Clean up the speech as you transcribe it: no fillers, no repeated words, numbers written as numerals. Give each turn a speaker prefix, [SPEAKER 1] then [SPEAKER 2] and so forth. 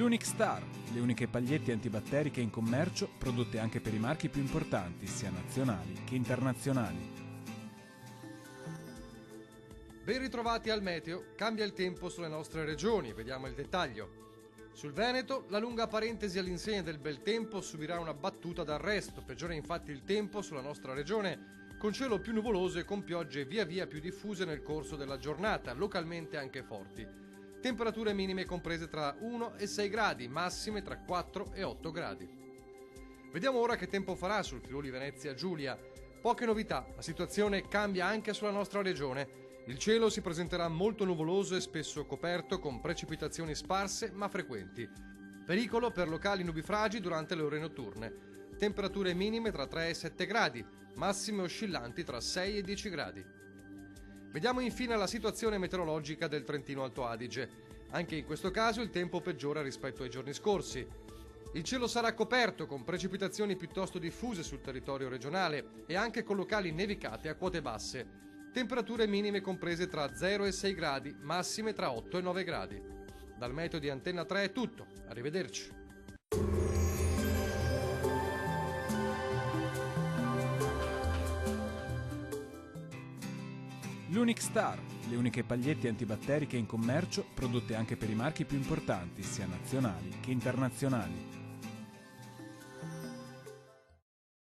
[SPEAKER 1] L'Unic Star, le uniche pagliette antibatteriche in commercio, prodotte anche per i marchi più importanti, sia nazionali che internazionali.
[SPEAKER 2] Ben ritrovati al meteo, cambia il tempo sulle nostre regioni, vediamo il dettaglio. Sul Veneto, la lunga parentesi all'insegna del bel tempo subirà una battuta d'arresto, peggiora infatti il tempo sulla nostra regione, con cielo più nuvoloso e con piogge via via più diffuse nel corso della giornata, localmente anche forti. Temperature minime comprese tra 1 e 6 gradi, massime tra 4 e 8 gradi. Vediamo ora che tempo farà sul Friuli Venezia Giulia. Poche novità, la situazione cambia anche sulla nostra regione. Il cielo si presenterà molto nuvoloso e spesso coperto con precipitazioni sparse ma frequenti. Pericolo per locali nubifragi durante le ore notturne. Temperature minime tra 3 e 7 gradi, massime oscillanti tra 6 e 10 gradi. Vediamo infine la situazione meteorologica del Trentino Alto Adige. Anche in questo caso il tempo peggiora rispetto ai giorni scorsi. Il cielo sarà coperto con precipitazioni piuttosto diffuse sul territorio regionale e anche con locali nevicate a quote basse. Temperature minime comprese tra 0 e 6 gradi, massime tra 8 e 9 gradi. Dal meteo di Antenna 3 è tutto. Arrivederci.
[SPEAKER 1] L'Unic Star, le uniche pagliette antibatteriche in commercio, prodotte anche per i marchi più importanti, sia nazionali che internazionali.